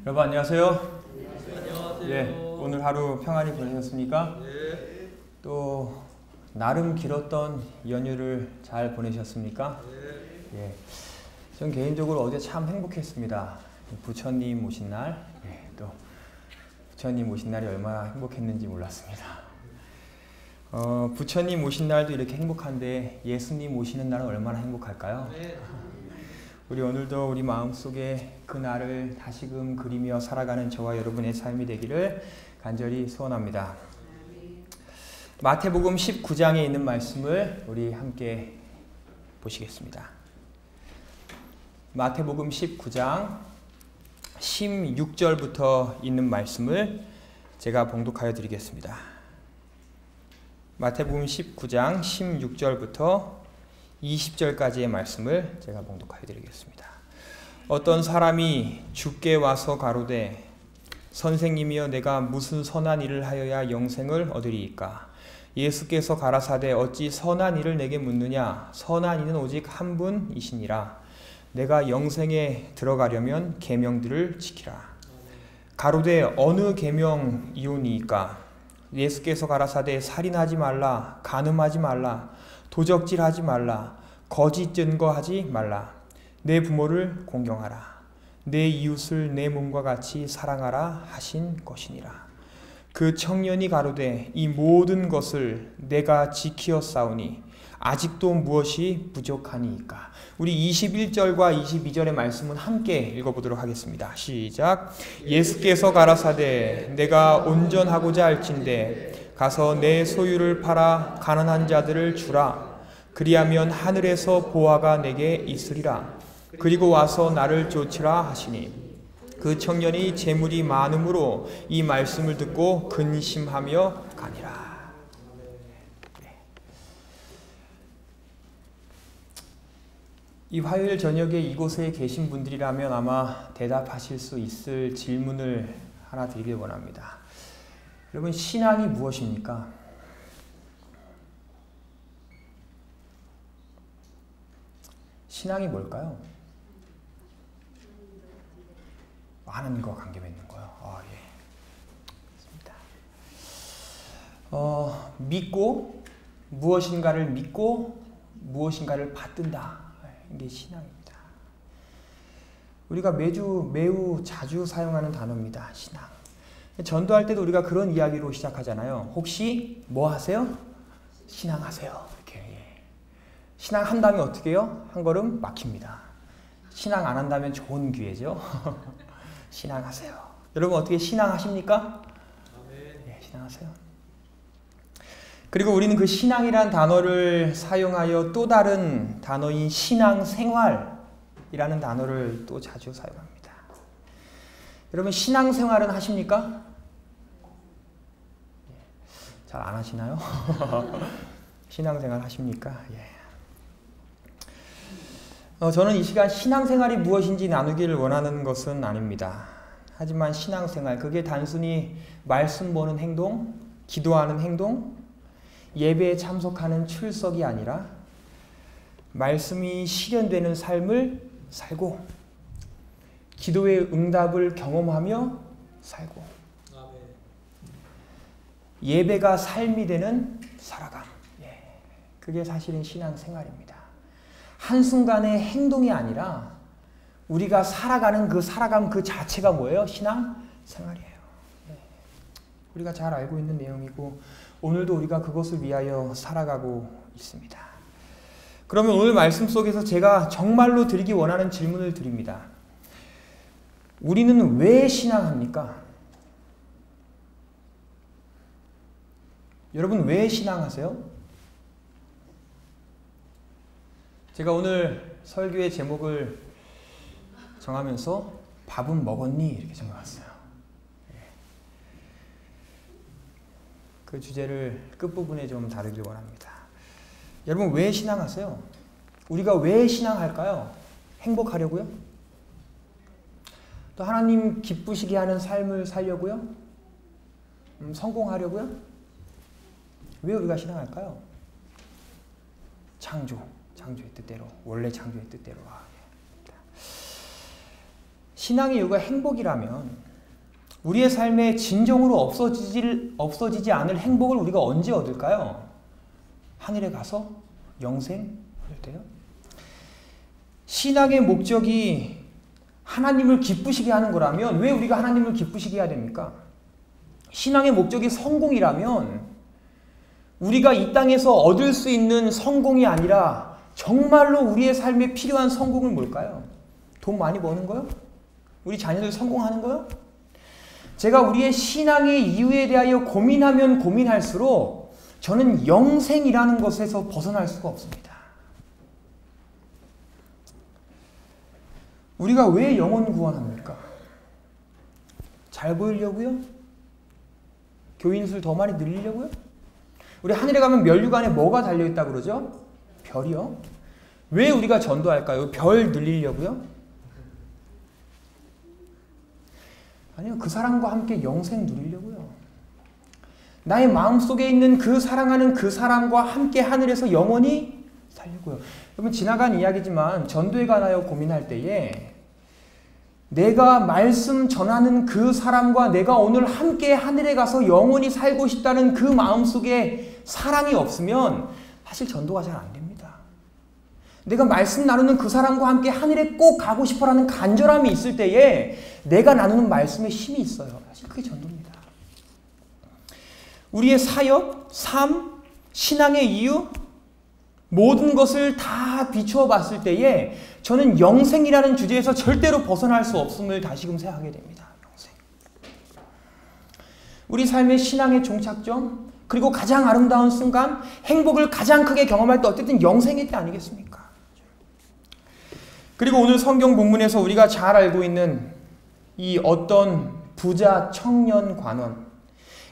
여러분 안녕하세요. 안녕하세요. 예, 오늘 하루 평안히 보내셨습니까? 네. 또 나름 길었던 연휴를 잘 보내셨습니까? 네. 예, 전 개인적으로 어제 참 행복했습니다. 부처님 오신 날, 또 부처님 오신 날이 얼마나 행복했는지 몰랐습니다. 부처님 오신 날도 이렇게 행복한데 예수님 오시는 날은 얼마나 행복할까요? 네. 우리 오늘도 우리 마음속에 그 날을 다시금 그리며 살아가는 저와 여러분의 삶이 되기를 간절히 소원합니다. 마태복음 19장에 있는 말씀을 우리 함께 보시겠습니다. 마태복음 19장 16절부터 있는 말씀을 제가 봉독하여 드리겠습니다. 마태복음 19장 16절부터 20절까지의 말씀을 제가 봉독하여 드리겠습니다. 어떤 사람이 주께 와서 가로되 선생님이여 내가 무슨 선한 일을 하여야 영생을 얻으리이까? 예수께서 가라사대 어찌 선한 일을 내게 묻느냐? 선한 이는 오직 한 분이시니라. 내가 영생에 들어가려면 계명들을 지키라. 가로되 어느 계명이오니이까? 예수께서 가라사대 살인하지 말라, 간음하지 말라, 도적질하지 말라, 거짓 증거하지 말라, 내 부모를 공경하라, 내 이웃을 내 몸과 같이 사랑하라 하신 것이니라. 그 청년이 가로되 이 모든 것을 내가 지키었사오니 아직도 무엇이 부족하니이까? 우리 21절과 22절의 말씀은 함께 읽어보도록 하겠습니다. 시작. 예수께서 가라사대 내가 온전하고자 할진대 가서 내 소유를 팔아 가난한 자들을 주라. 그리하면 하늘에서 보화가 내게 있으리라. 그리고 와서 나를 쫓으라 하시니 그 청년이 재물이 많음으로 이 말씀을 듣고 근심하며 가니라. 이 화요일 저녁에 이곳에 계신 분들이라면 아마 대답하실 수 있을 질문을 하나 드리길 원합니다. 여러분, 신앙이 무엇입니까? 신앙이 뭘까요? 하나님과 관계 맺는 거요. 믿고 무엇인가를 믿고 무엇인가를 받든다. 이게 신앙입니다. 우리가 매우 자주 사용하는 단어입니다. 신앙. 전도할 때도 우리가 그런 이야기로 시작하잖아요. 혹시 뭐 하세요? 신앙하세요. 이렇게. 신앙 한다면 어떻게 해요? 한 걸음 막힙니다. 신앙 안 한다면 좋은 기회죠. 신앙하세요. 여러분 어떻게 신앙하십니까? 네, 신앙하세요. 그리고 우리는 그 신앙이란 단어를 사용하여 또 다른 단어인 신앙생활이라는 단어를 또 자주 사용합니다. 여러분 신앙생활은 하십니까? 잘 안 하시나요? 신앙생활 하십니까? 저는 이 시간 신앙생활이 무엇인지 나누기를 원하는 것은 아닙니다. 하지만 신앙생활, 그게 단순히 말씀 보는 행동, 기도하는 행동, 예배에 참석하는 출석이 아니라 말씀이 실현되는 삶을 살고 기도의 응답을 경험하며 살고 예배가 삶이 되는 살아감. 그게 사실은 신앙생활입니다. 한순간의 행동이 아니라 우리가 살아가는 그 살아감 그 자체가 뭐예요? 신앙생활이에요. 우리가 잘 알고 있는 내용이고 오늘도 우리가 그것을 위하여 살아가고 있습니다. 그러면 오늘 말씀 속에서 제가 정말로 드리기 원하는 질문을 드립니다. 우리는 왜 신앙합니까? 여러분 왜 신앙하세요? 제가 오늘 설교의 제목을 정하면서 밥은 먹었니? 이렇게 정해왔어요. 그 주제를 끝부분에 좀 다루길 원합니다. 여러분 왜 신앙하세요? 우리가 왜 신앙할까요? 행복하려고요? 또 하나님 기쁘시게 하는 삶을 살려고요? 성공하려고요? 왜 우리가 신앙할까요? 창조의 뜻대로, 원래 창조의 뜻대로. 신앙의 이유가 행복이라면 우리의 삶에 진정으로 없어지지 않을 행복을 우리가 언제 얻을까요? 하늘에 가서 영생 할 때요. 신앙의 목적이 하나님을 기쁘시게 하는 거라면 왜 우리가 하나님을 기쁘시게 해야 됩니까? 신앙의 목적이 성공이라면 우리가 이 땅에서 얻을 수 있는 성공이 아니라 정말로 우리의 삶에 필요한 성공은 뭘까요? 돈 많이 버는 거요? 우리 자녀들 성공하는 거요? 제가 우리의 신앙의 이유에 대하여 고민하면 고민할수록 저는 영생이라는 것에서 벗어날 수가 없습니다. 우리가 왜 영혼 구원합니까? 잘 보이려고요? 교인 수를 더 많이 늘리려고요? 우리 하늘에 가면 면류관에 뭐가 달려있다고 그러죠? 별이요. 왜 우리가 전도할까요? 별 늘리려고요? 아니요. 그 사람과 함께 영생 누리려고요. 나의 마음속에 있는 그 사랑하는 그 사람과 함께 하늘에서 영원히 살려고요. 여러분 지나간 이야기지만 전도에 관하여 고민할 때에 내가 말씀 전하는 그 사람과 내가 오늘 함께 하늘에 가서 영원히 살고 싶다는 그 마음속에 사랑이 없으면 사실 전도가 잘 안 됩니다. 내가 말씀 나누는 그 사람과 함께 하늘에 꼭 가고 싶어라는 간절함이 있을 때에 내가 나누는 말씀에 힘이 있어요. 사실 그게 전도입니다. 우리의 사역, 삶, 신앙의 이유 모든 것을 다 비추어 봤을 때에 저는 영생이라는 주제에서 절대로 벗어날 수 없음을 다시금 생각하게 됩니다. 영생. 우리 삶의 신앙의 종착점 그리고 가장 아름다운 순간 행복을 가장 크게 경험할 때 어쨌든 영생일 때 아니겠습니까? 그리고 오늘 성경 본문에서 우리가 잘 알고 있는 이 어떤 부자 청년 관원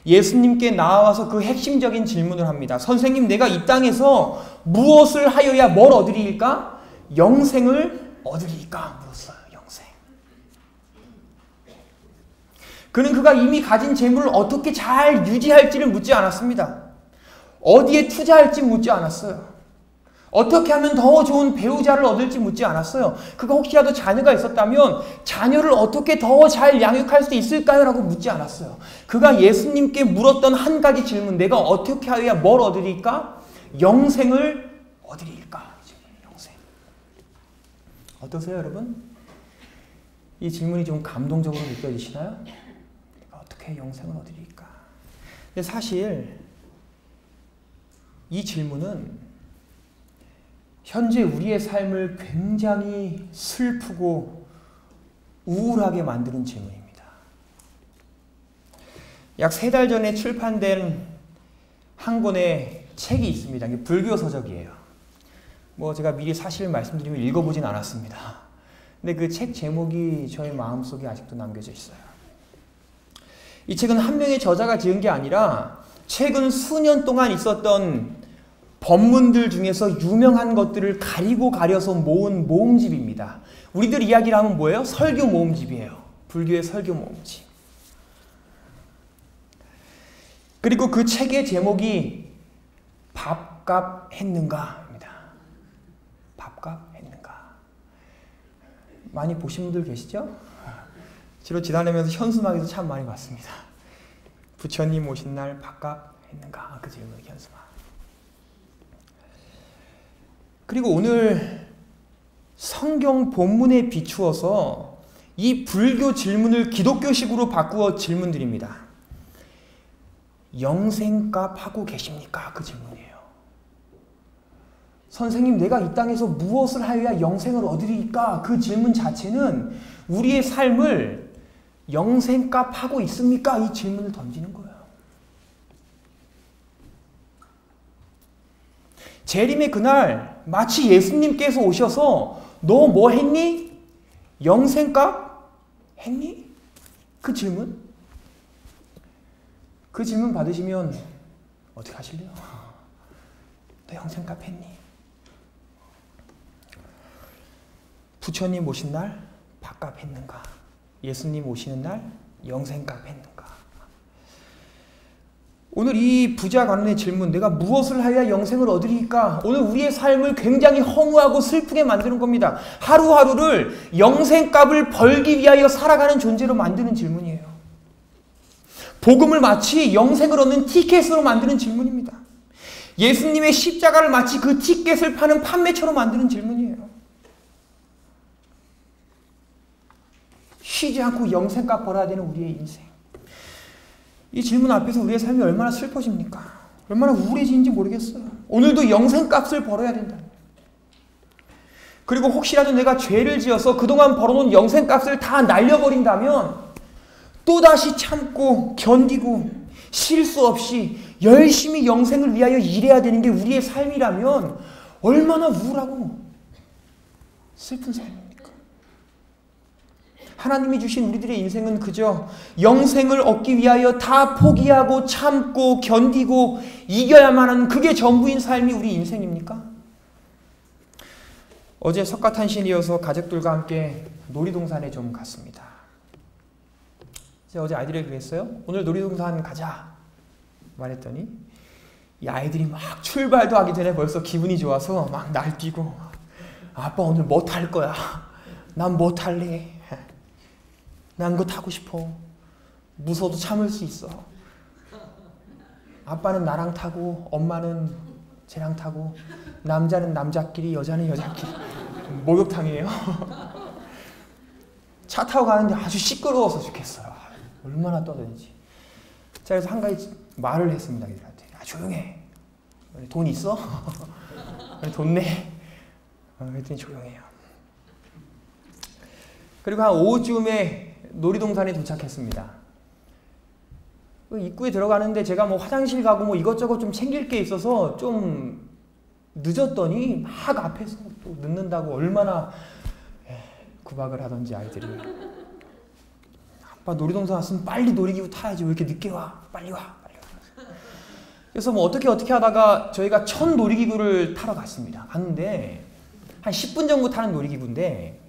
예수님께 나와서 그 핵심적인 질문을 합니다. 선생님, 내가 이 땅에서 무엇을 하여야 뭘 얻으리일까? 영생을 얻으리일까? 물었어요. 영생. 그는 그가 이미 가진 재물을 어떻게 잘 유지할지를 묻지 않았습니다. 어디에 투자할지 묻지 않았어요. 어떻게 하면 더 좋은 배우자를 얻을지 묻지 않았어요. 그가 혹시라도 자녀가 있었다면 자녀를 어떻게 더 잘 양육할 수 있을까요? 라고 묻지 않았어요. 그가 예수님께 물었던 한 가지 질문, 내가 어떻게 하여야 뭘 얻으리까? 영생을 얻으리일까? 영생. 어떠세요, 여러분? 이 질문이 좀 감동적으로 느껴지시나요? 내가 어떻게 영생을 얻으리일까? 근데 사실 이 질문은 현재 우리의 삶을 굉장히 슬프고 우울하게 만드는 질문입니다. 약 3달 전에 출판된 한 권의 책이 있습니다. 이게 불교 서적이에요. 제가 미리 사실 말씀드리면 읽어보진 않았습니다. 근데 그 책 제목이 저의 마음속에 아직도 남겨져 있어요. 이 책은 한 명의 저자가 지은 게 아니라 최근 수년 동안 있었던 법문들 중에서 유명한 것들을 가려서 모은 모음집입니다. 우리들 이야기를 하면 뭐예요? 설교 모음집이에요. 불교의 설교 모음집. 그리고 그 책의 제목이 밥값 했는가입니다. 밥값 했는가. 많이 보신 분들 계시죠? 주로 지나다니면서 현수막에서 참 많이 봤습니다. 부처님 오신 날 밥값 했는가. 그 질문 현수막. 그리고 오늘 성경 본문에 비추어서 이 불교 질문을 기독교식으로 바꾸어 질문 드립니다. 영생값 하고 계십니까? 그 질문이에요. 선생님, 내가 이 땅에서 무엇을 하여야 영생을 얻으리까? 그 질문 자체는 우리의 삶을 영생값 하고 있습니까? 이 질문을 던지는 거예요. 재림의 그날 마치 예수님께서 오셔서 너 뭐 했니? 영생값 했니? 그 질문? 그 질문 받으시면 어떻게 하실래요? 너 영생값 했니? 부처님 오신 날 밥값 했는가? 예수님 오시는 날 영생값 했는가? 오늘 이 부자 가문의 질문, 내가 무엇을 하여야 영생을 얻으리까? 오늘 우리의 삶을 굉장히 허무하고 슬프게 만드는 겁니다. 하루하루를 영생값을 벌기 위하여 살아가는 존재로 만드는 질문이에요. 복음을 마치 영생을 얻는 티켓으로 만드는 질문입니다. 예수님의 십자가를 마치 그 티켓을 파는 판매처로 만드는 질문이에요. 쉬지 않고 영생값 벌어야 되는 우리의 인생. 이 질문 앞에서 우리의 삶이 얼마나 슬퍼집니까? 얼마나 우울해지는지 모르겠어요. 오늘도 영생값을 벌어야 된다. 그리고 혹시라도 내가 죄를 지어서 그동안 벌어놓은 영생값을 다 날려버린다면 또다시 참고 견디고 실수 없이 열심히 영생을 위하여 일해야 되는 게 우리의 삶이라면 얼마나 우울하고 슬픈 삶입니까? 하나님이 주신 우리들의 인생은 그저 영생을 얻기 위하여 다 포기하고 참고 견디고 이겨야만 하는 그게 전부인 삶이 우리 인생입니까? 어제 석가탄신이어서 가족들과 함께 놀이동산에 좀 갔습니다. 제가 어제 아이들에게 그랬어요. 오늘 놀이동산 가자 말했더니 이 아이들이 막 출발도 하기 전에 벌써 기분이 좋아서 막 날뛰고 아빠 오늘 뭐 탈 거야? 난 뭐 탈래? 난 그거 타고 싶어. 무서워도 참을 수 있어. 아빠는 나랑 타고 엄마는 쟤랑 타고 남자는 남자끼리 여자는 여자끼리. 목욕탕이에요. 차 타고 가는데 아주 시끄러워서 죽겠어요. 얼마나 떠드는지. 자, 그래서 한 가지 말을 했습니다. 이들한테. 조용해. 돈 있어? 돈 내. 그랬더니 조용해요. 그리고 한 오후쯤에 놀이동산에 도착했습니다. 입구에 들어가는데 제가 뭐 화장실 가고 뭐 이것저것 좀 챙길 게 있어서 좀 늦었더니 막 앞에서 또 늦는다고 얼마나 구박을 하던지 아이들이. 아빠 놀이동산 왔으면 빨리 놀이기구 타야지. 왜 이렇게 늦게 와? 빨리 와. 빨리 와. 그래서 뭐 어떻게 하다가 저희가 첫 놀이기구를 타러 갔습니다. 갔는데 한 10분 정도 타는 놀이기구인데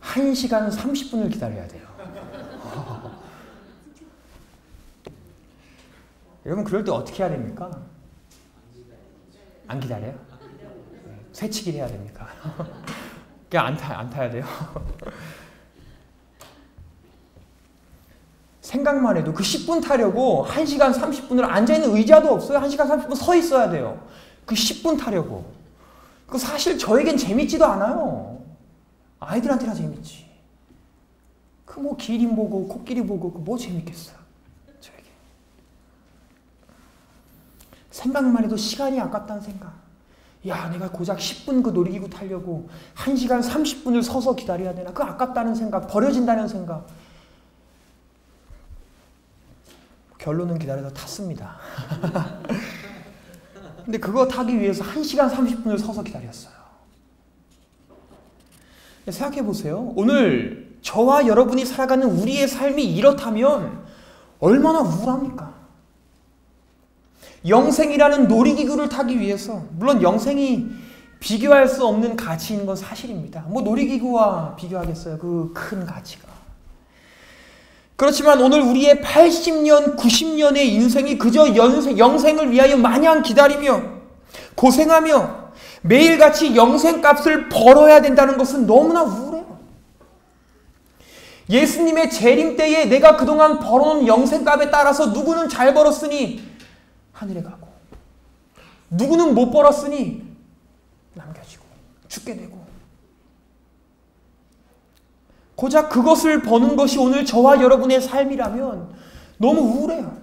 1시간 30분을 기다려야 돼요. 여러분 그럴 때 어떻게 해야 됩니까? 안 기다려요? 새치기를 해야 됩니까? 그냥 안 타야 돼요. 생각만 해도 그 10분 타려고 1시간 30분을 앉아있는 의자도 없어요. 1시간 30분 서 있어야 돼요. 그 10분 타려고. 그 사실 저에겐 재밌지도 않아요. 아이들한테나 재밌지. 그 뭐 기린 보고 코끼리 보고 그 뭐 재밌겠어요. 저에게. 생각만 해도 시간이 아깝다는 생각. 야, 내가 고작 10분 그 놀이기구 타려고 1시간 30분을 서서 기다려야 되나? 그 아깝다는 생각, 버려진다는 생각. 결론은 기다려서 탔습니다. 근데 그거 타기 위해서 1시간 30분을 서서 기다렸어요. 생각해 보세요. 오늘 저와 여러분이 살아가는 우리의 삶이 이렇다면 얼마나 우울합니까? 영생이라는 놀이기구를 타기 위해서, 물론 영생이 비교할 수 없는 가치인 건 사실입니다. 뭐 놀이기구와 비교하겠어요? 그 큰 가치가. 그렇지만 오늘 우리의 80년, 90년의 인생이 그저 영생을 위하여 마냥 기다리며 고생하며 매일같이 영생값을 벌어야 된다는 것은 너무나 우울해요. 예수님의 재림 때에 내가 그동안 벌어놓은 영생값에 따라서 누구는 잘 벌었으니 하늘에 가고 누구는 못 벌었으니 남겨지고 죽게 되고, 고작 그것을 버는 것이 오늘 저와 여러분의 삶이라면 너무 우울해요.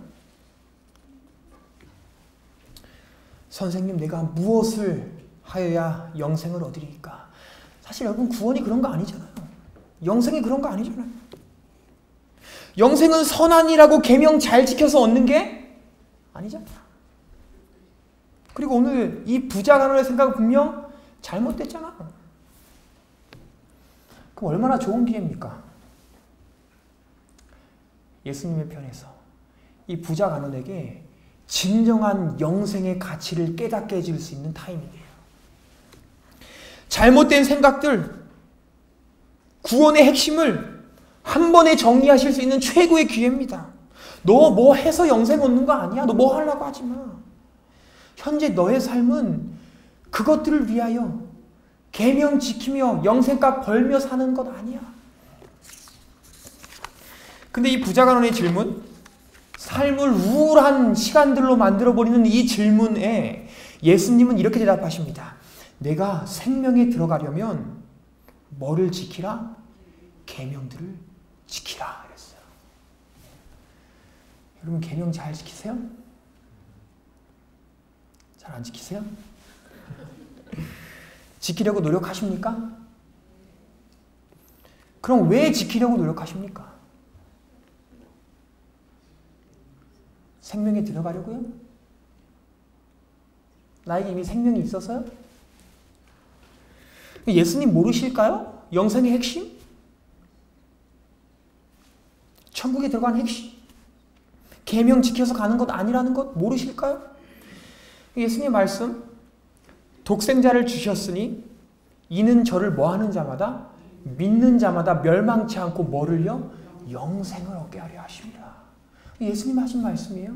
선생님, 내가 무엇을 하여야 영생을 얻으리까? 사실 여러분 구원이 그런 거 아니잖아요. 영생이 그런 거 아니잖아요. 영생은 선한이라고 계명 잘 지켜서 얻는 게 아니잖아요. 그리고 오늘 이 부자 가문의 생각은 분명 잘못됐잖아. 그럼 얼마나 좋은 기회입니까? 예수님의 편에서 이 부자 가문에게 진정한 영생의 가치를 깨닫게 해줄 수 있는 타이밍이에요. 잘못된 생각들, 구원의 핵심을 한 번에 정리하실 수 있는 최고의 기회입니다. 너 뭐 해서 영생 얻는 거 아니야. 너 뭐 하려고 하지 마. 현재 너의 삶은 그것들을 위하여 계명 지키며 영생값 벌며 사는 것 아니야. 근데 이 부자간원의 질문, 삶을 우울한 시간들로 만들어버리는 이 질문에 예수님은 이렇게 대답하십니다. 내가 생명에 들어가려면 뭐를 지키라? 계명들을 지키라 그랬어요. 여러분 계명 잘 지키세요? 잘 안 지키세요? 지키려고 노력하십니까? 그럼 왜 지키려고 노력하십니까? 생명에 들어가려고요? 나에게 이미 생명이 있어서요? 예수님 모르실까요? 영생의 핵심? 천국에 들어가는 핵심? 계명 지켜서 가는 것 아니라는 것 모르실까요? 예수님의 말씀, 독생자를 주셨으니 이는 저를 뭐하는 자마다 믿는 자마다 멸망치 않고 뭐를요? 영생을 얻게 하려 하십니다. 예수님 하신 말씀이에요.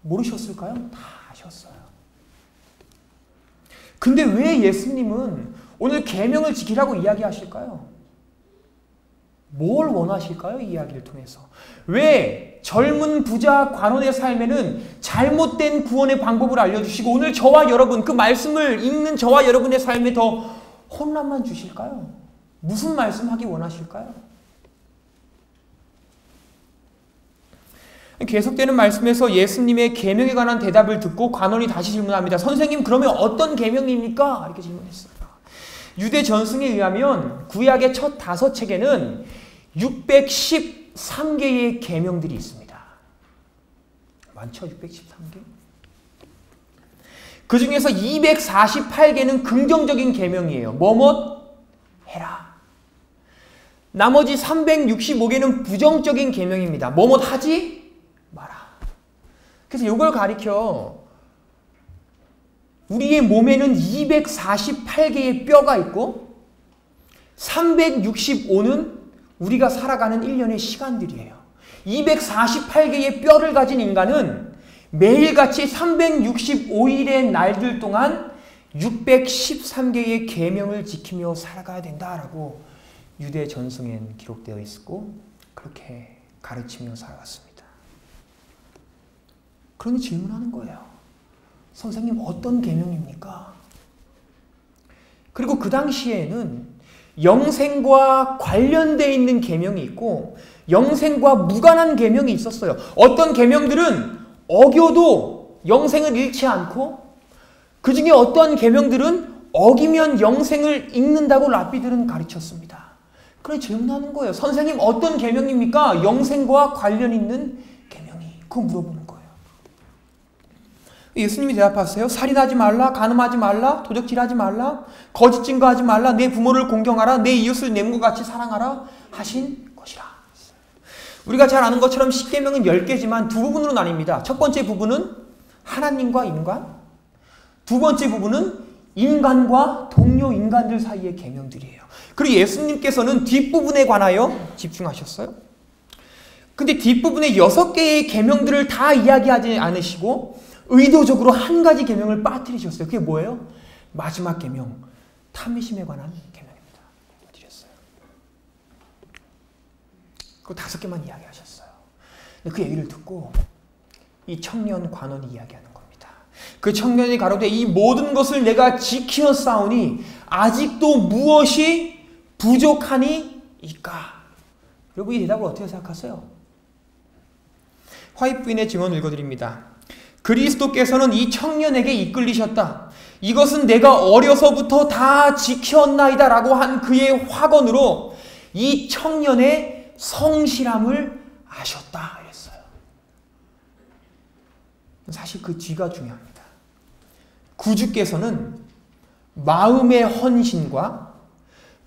모르셨을까요? 다 아셨어요. 근데 왜 예수님은 오늘 계명을 지키라고 이야기하실까요? 뭘 원하실까요? 이 이야기를 통해서. 왜 젊은 부자 관원의 삶에는 잘못된 구원의 방법을 알려주시고 오늘 저와 여러분, 그 말씀을 읽는 저와 여러분의 삶에 더 혼란만 주실까요? 무슨 말씀하기 원하실까요? 계속되는 말씀에서 예수님의 계명에 관한 대답을 듣고 관원이 다시 질문합니다. 선생님, 그러면 어떤 계명입니까? 이렇게 질문했어요. 유대 전승에 의하면 구약의 첫 5책에는 613개의 계명들이 있습니다. 많죠? 613개. 그 중에서 248개는 긍정적인 계명이에요. 뭐뭐 해라. 나머지 365개는 부정적인 계명입니다. 뭐뭐 하지 마라. 그래서 이걸 가리켜 우리의 몸에는 248개의 뼈가 있고 365는 우리가 살아가는 1년의 시간들이에요. 248개의 뼈를 가진 인간은 매일같이 365일의 날들 동안 613개의 계명을 지키며 살아가야 된다라고 유대 전승엔 기록되어 있었고 그렇게 가르치며 살아왔습니다. 그러니 질문하는 거예요. 선생님, 어떤 계명입니까? 그리고 그 당시에는 영생과 관련되어 있는 계명이 있고 영생과 무관한 계명이 있었어요. 어떤 계명들은 어겨도 영생을 잃지 않고 그 중에 어떠한 계명들은 어기면 영생을 잃는다고 랍비들은 가르쳤습니다. 그래서 질문하는 거예요. 선생님, 어떤 계명입니까? 영생과 관련 있는 계명이. 그거 물어보는 거예요. 예수님이 대답하세요. 살인하지 말라, 간음하지 말라, 도적질하지 말라, 거짓 증거하지 말라, 내 부모를 공경하라, 내 이웃을 내 몸과 같이 사랑하라 하신 것이라. 우리가 잘 아는 것처럼 십계명은 10개지만 두 부분으로 나뉩니다. 첫 번째 부분은 하나님과 인간, 두 번째 부분은 인간과 동료 인간들 사이의 계명들이에요. 그리고 예수님께서는 뒷부분에 관하여 집중하셨어요. 근데 뒷부분에 6개의 계명들을 다 이야기하지 않으시고 의도적으로 한 가지 계명을 빠뜨리셨어요. 그게 뭐예요? 마지막 계명, 탐심에 관한 계명입니다. 드렸어요. 그 5개만 이야기하셨어요. 그 얘기를 듣고 이 청년 관원이 이야기하는 겁니다. 그 청년이 가로되 이 모든 것을 내가 지키어 싸우니 아직도 무엇이 부족하니이까? 여러분, 이 대답을 어떻게 생각하세요? 화입 부인의 증언을 읽어드립니다. 그리스도께서는 이 청년에게 이끌리셨다. 이것은 내가 어려서부터 다 지켰나이다 라고 한 그의 확언으로 이 청년의 성실함을 아셨다 이랬어요. 사실 그 뒤가 중요합니다. 구주께서는 마음의 헌신과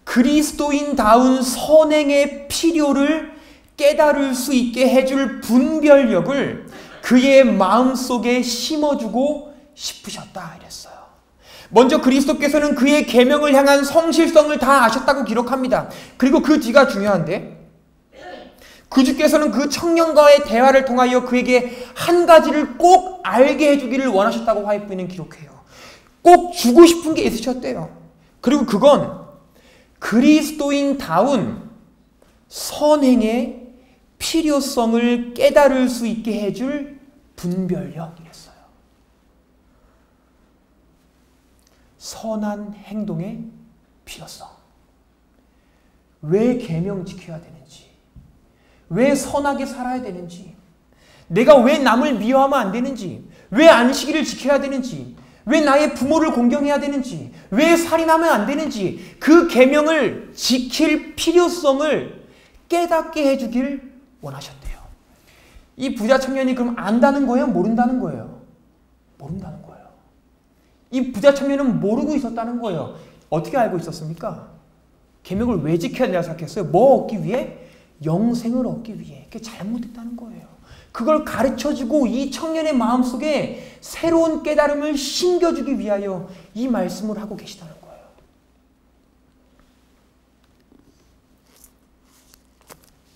그리스도인다운 선행의 필요를 깨달을 수 있게 해줄 분별력을 그의 마음속에 심어주고 싶으셨다 이랬어요. 먼저 그리스도께서는 그의 계명을 향한 성실성을 다 아셨다고 기록합니다. 그리고 그 뒤가 중요한데 그 주께서는 그 청년과의 대화를 통하여 그에게 한 가지를 꼭 알게 해주기를 원하셨다고 화해부인은 기록해요. 꼭 주고 싶은 게 있으셨대요. 그리고 그건 그리스도인다운 선행의 필요성을 깨달을 수 있게 해줄 분별력이랬어요. 선한 행동의 필요성. 왜 계명 지켜야 되는지, 왜 선하게 살아야 되는지, 내가 왜 남을 미워하면 안 되는지, 왜 안식일을 지켜야 되는지, 왜 나의 부모를 공경해야 되는지, 왜 살인하면 안 되는지, 그 계명을 지킬 필요성을 깨닫게 해주길 원하셨대요. 이 부자 청년이 그럼 안다는 거예요? 모른다는 거예요? 모른다는 거예요. 이 부자 청년은 모르고 있었다는 거예요. 어떻게 알고 있었습니까? 계명을 왜 지켜야 된다고 생각했어요? 뭐 얻기 위해? 영생을 얻기 위해. 그게 잘못됐다는 거예요. 그걸 가르쳐주고 이 청년의 마음속에 새로운 깨달음을 심겨주기 위하여 이 말씀을 하고 계시다는 거예요.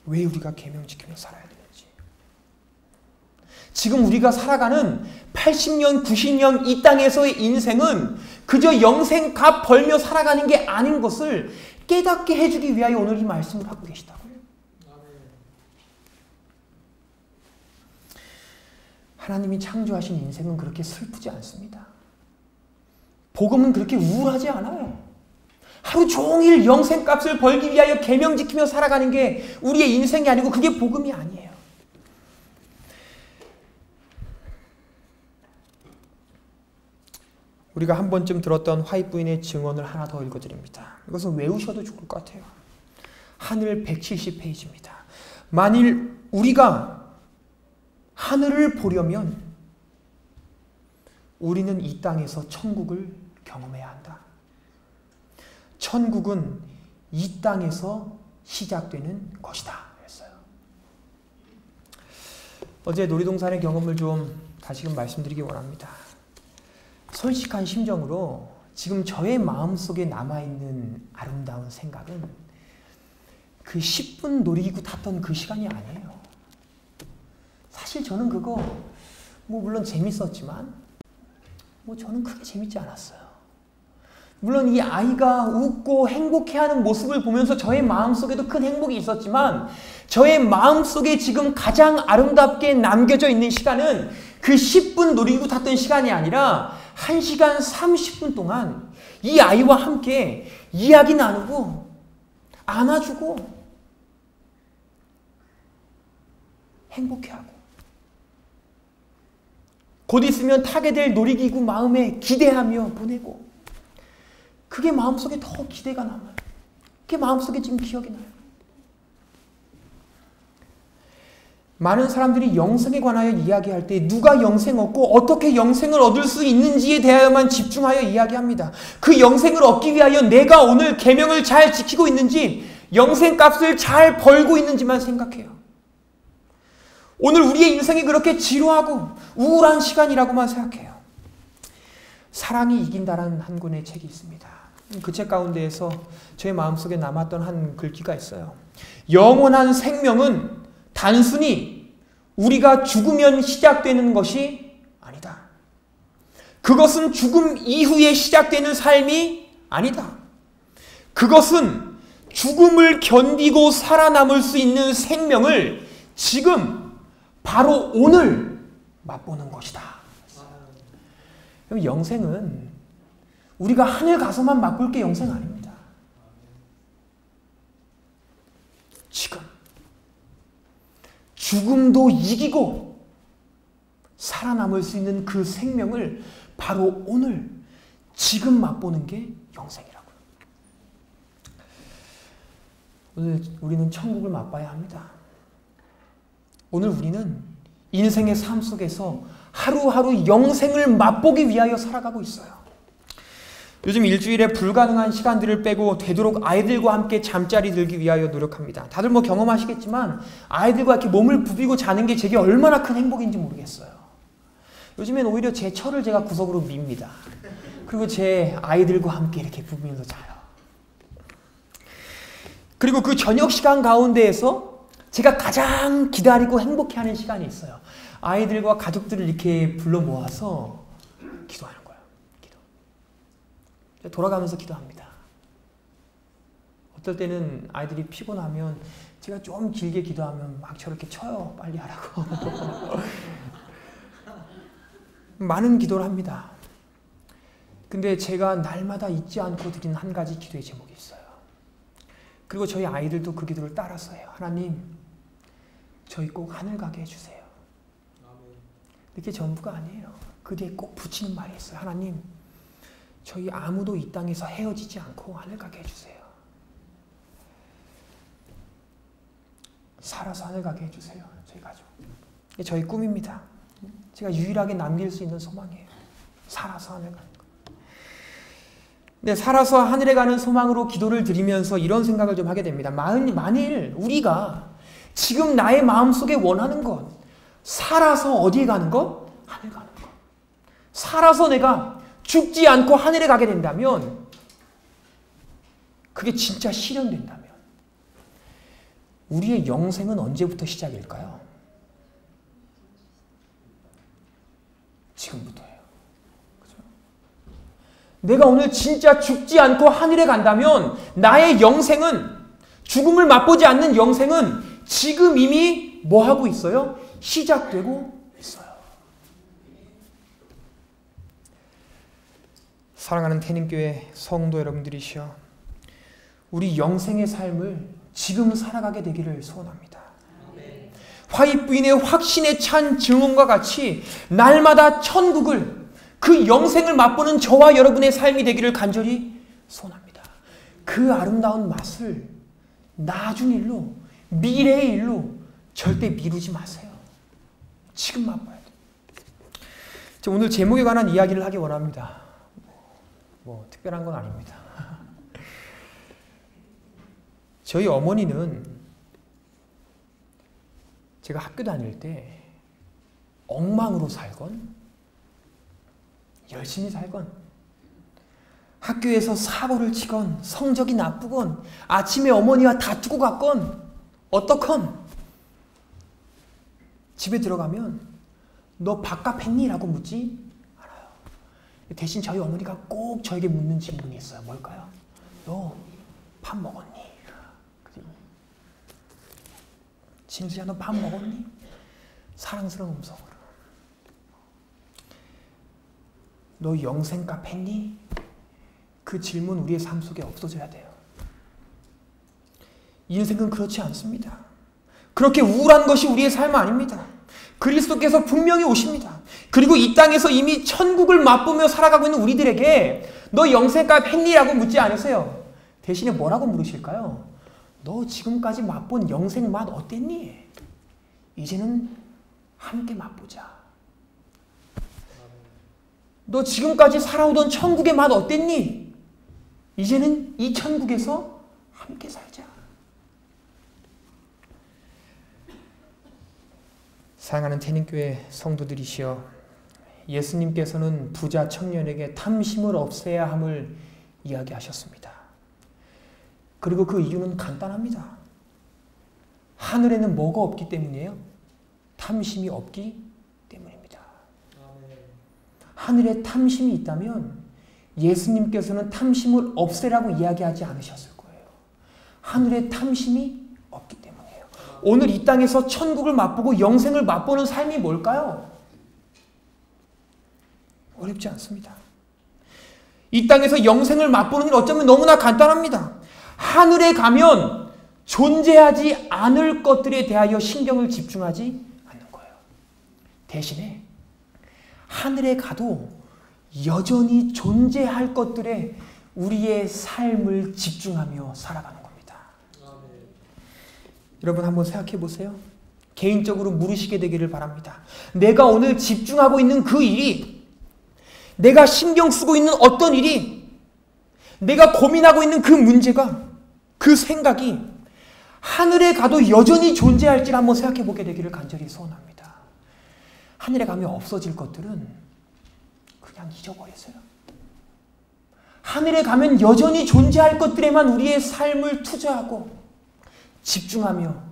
왜 우리가 계명 지키며 살아야 되는지. 지금 우리가 살아가는 80년, 90년 이 땅에서의 인생은 그저 영생 값 벌며 살아가는 게 아닌 것을 깨닫게 해주기 위하여 오늘 이 말씀을 하고 계시다고요. 하나님이 창조하신 인생은 그렇게 슬프지 않습니다. 복음은 그렇게 우울하지 않아요. 하루 종일 영생값을 벌기 위하여 계명 지키며 살아가는 게 우리의 인생이 아니고 그게 복음이 아니에요. 우리가 한 번쯤 들었던 화이트부인의 증언을 하나 더 읽어드립니다. 이것은 외우셔도 좋을 것 같아요. 하늘 170페이지입니다. 만일 우리가 하늘을 보려면 우리는 이 땅에서 천국을 경험해야 한다. 천국은 이 땅에서 시작되는 것이다. 그랬어요. 어제 놀이동산의 경험을 좀 다시금 말씀드리기 원합니다. 솔직한 심정으로 지금 저의 마음속에 남아있는 아름다운 생각은 그 10분 놀이기구 탔던 그 시간이 아니에요. 사실 저는 그거 물론 재밌었지만 저는 크게 재밌지 않았어요. 물론 이 아이가 웃고 행복해하는 모습을 보면서 저의 마음속에도 큰 행복이 있었지만 저의 마음속에 지금 가장 아름답게 남겨져 있는 시간은 그 10분 놀이기구 탔던 시간이 아니라 1시간 30분 동안 이 아이와 함께 이야기 나누고 안아주고 행복해하고 곧 있으면 타게 될 놀이기구 마음에 기대하며 보내고 그게 마음속에 더 기대가 남아요. 그게 마음속에 지금 기억이 나요. 많은 사람들이 영생에 관하여 이야기할 때 누가 영생 얻고 어떻게 영생을 얻을 수 있는지에 대하여만 집중하여 이야기합니다. 그 영생을 얻기 위하여 내가 오늘 계명을 잘 지키고 있는지 영생값을 잘 벌고 있는지만 생각해요. 오늘 우리의 인생이 그렇게 지루하고 우울한 시간이라고만 생각해요. 사랑이 이긴다라는 한 권의 책이 있습니다. 그 책 가운데에서 제 마음속에 남았던 한 글귀가 있어요. 영원한 생명은 단순히 우리가 죽으면 시작되는 것이 아니다. 그것은 죽음 이후에 시작되는 삶이 아니다. 그것은 죽음을 견디고 살아남을 수 있는 생명을 지금 바로 오늘 맛보는 것이다. 그럼 영생은 우리가 하늘 가서만 맛볼 게 영생 아닙니다. 지금 죽음도 이기고 살아남을 수 있는 그 생명을 바로 오늘 지금 맛보는 게 영생이라고요. 오늘 우리는 천국을 맛봐야 합니다. 오늘 우리는 인생의 삶 속에서 하루하루 영생을 맛보기 위하여 살아가고 있어요. 요즘 일주일에 불가능한 시간들을 빼고 되도록 아이들과 함께 잠자리 들기 위하여 노력합니다. 다들 경험하시겠지만 아이들과 이렇게 몸을 부비고 자는 게 제게 얼마나 큰 행복인지 모르겠어요. 요즘엔 오히려 제 처를 제가 구석으로 밉니다. 그리고 제 아이들과 함께 이렇게 부비면서 자요. 그리고 그 저녁 시간 가운데에서 제가 가장 기다리고 행복해하는 시간이 있어요. 아이들과 가족들을 이렇게 불러 모아서 기도하는 거예요. 기도. 돌아가면서 기도합니다. 어떨 때는 아이들이 피곤하면 제가 좀 길게 기도하면 막 저렇게 쳐요. 빨리 하라고. 많은 기도를 합니다. 근데 제가 날마다 잊지 않고 드리는 한 가지 기도의 제목이 있어요. 그리고 저희 아이들도 그 기도를 따라서 해요. 하나님, 저희 꼭 하늘 가게 해주세요. 이렇게 전부가 아니에요. 그 뒤에 꼭 붙이는 말이 있어요. 하나님, 저희 아무도 이 땅에서 헤어지지 않고 하늘 가게 해주세요. 살아서 하늘 가게 해주세요. 저희 가족. 이게 저희 꿈입니다. 제가 유일하게 남길 수 있는 소망이에요. 살아서 하늘 가는 거. 근데 살아서 하늘에 가는 소망으로 기도를 드리면서 이런 생각을 좀 하게 됩니다. 만일 우리가 지금 나의 마음속에 원하는 것, 살아서 어디에 가는 것? 하늘 가는 것. 살아서 내가 죽지 않고 하늘에 가게 된다면, 그게 진짜 실현된다면 우리의 영생은 언제부터 시작일까요? 지금부터예요. 그죠? 내가 오늘 진짜 죽지 않고 하늘에 간다면 나의 영생은, 죽음을 맛보지 않는 영생은 지금 이미 뭐 하고 있어요? 시작되고 있어요. 사랑하는 태림교회 성도 여러분들이시여, 우리 영생의 삶을 지금 살아가게 되기를 소원합니다. 화이부인의 확신에 찬 증언과 같이 날마다 천국을, 그 영생을 맛보는 저와 여러분의 삶이 되기를 간절히 소원합니다. 그 아름다운 맛을 나중 일로, 미래의 일로 절대 미루지 마세요. 지금 맛봐야 돼요. 오늘 제목에 관한 이야기를 하기 원합니다. 특별한 건 아닙니다. 저희 어머니는 제가 학교 다닐 때 엉망으로 살건, 열심히 살건, 학교에서 사고를 치건, 성적이 나쁘건, 아침에 어머니와 다투고 갔건, 어떻건, 집에 들어가면 너 밥값 했니? 라고 묻지 않아요. 대신 저희 어머니가 꼭 저에게 묻는 질문이 있어요. 뭘까요? 너 밥 먹었니? 진수야, 너 밥 먹었니? 사랑스러운 음성으로. 너 영생값 했니? 그 질문 우리의 삶 속에 없어져야 돼요. 인생은 그렇지 않습니다. 그렇게 우울한 것이 우리의 삶 아닙니다. 그리스도께서 분명히 오십니다. 그리고 이 땅에서 이미 천국을 맛보며 살아가고 있는 우리들에게 너 영생값 했니? 라고 묻지 않으세요. 대신에 뭐라고 물으실까요? 너 지금까지 맛본 영생 맛 어땠니? 이제는 함께 맛보자. 너 지금까지 살아오던 천국의 맛 어땠니? 이제는 이 천국에서 함께 살자. 사랑하는 태림교회 성도들이시여, 예수님께서는 부자 청년에게 탐심을 없애야 함을 이야기하셨습니다. 그리고 그 이유는 간단합니다. 하늘에는 뭐가 없기 때문이에요? 탐심이 없기 때문입니다. 하늘에 탐심이 있다면 예수님께서는 탐심을 없애라고 이야기하지 않으셨을 거예요. 하늘에 탐심이 없기 때문이에요. 오늘 이 땅에서 천국을 맛보고 영생을 맛보는 삶이 뭘까요? 어렵지 않습니다. 이 땅에서 영생을 맛보는 일 어쩌면 너무나 간단합니다. 하늘에 가면 존재하지 않을 것들에 대하여 신경을 집중하지 않는 거예요. 대신에 하늘에 가도 여전히 존재할 것들에 우리의 삶을 집중하며 살아가는 겁니다. 여러분 한번 생각해 보세요. 개인적으로 물으시게 되기를 바랍니다. 내가 오늘 집중하고 있는 그 일이, 내가 신경 쓰고 있는 어떤 일이, 내가 고민하고 있는 그 문제가, 그 생각이 하늘에 가도 여전히 존재할지 한번 생각해 보게 되기를 간절히 소원합니다. 하늘에 가면 없어질 것들은 그냥 잊어버리세요. 하늘에 가면 여전히 존재할 것들에만 우리의 삶을 투자하고 집중하며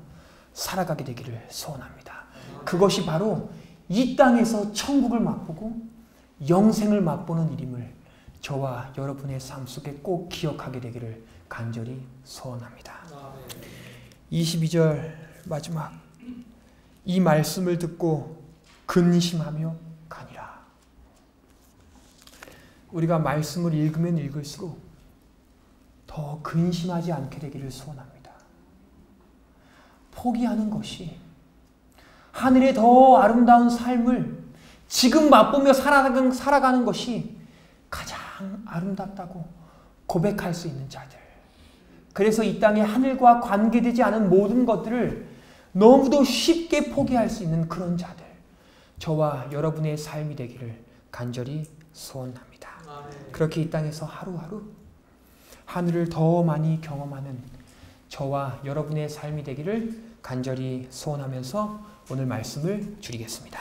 살아가게 되기를 소원합니다. 그것이 바로 이 땅에서 천국을 맛보고 영생을 맛보는 일임을 저와 여러분의 삶 속에 꼭 기억하게 되기를 간절히 소원합니다. 22절 마지막 이 말씀을 듣고 근심하며 가니라. 우리가 말씀을 읽으면 읽을수록 더 근심하지 않게 되기를 소원합니다. 포기하는 것이 하늘의 더 아름다운 삶을 지금 맛보며 살아가는 것이 가장 아름답다고 고백할 수 있는 자들. 그래서 이 땅에 하늘과 관계되지 않은 모든 것들을 너무도 쉽게 포기할 수 있는 그런 자들. 저와 여러분의 삶이 되기를 간절히 소원합니다. 그렇게 이 땅에서 하루하루 하늘을 더 많이 경험하는 저와 여러분의 삶이 되기를 간절히 소원하면서 오늘 말씀을 줄이겠습니다.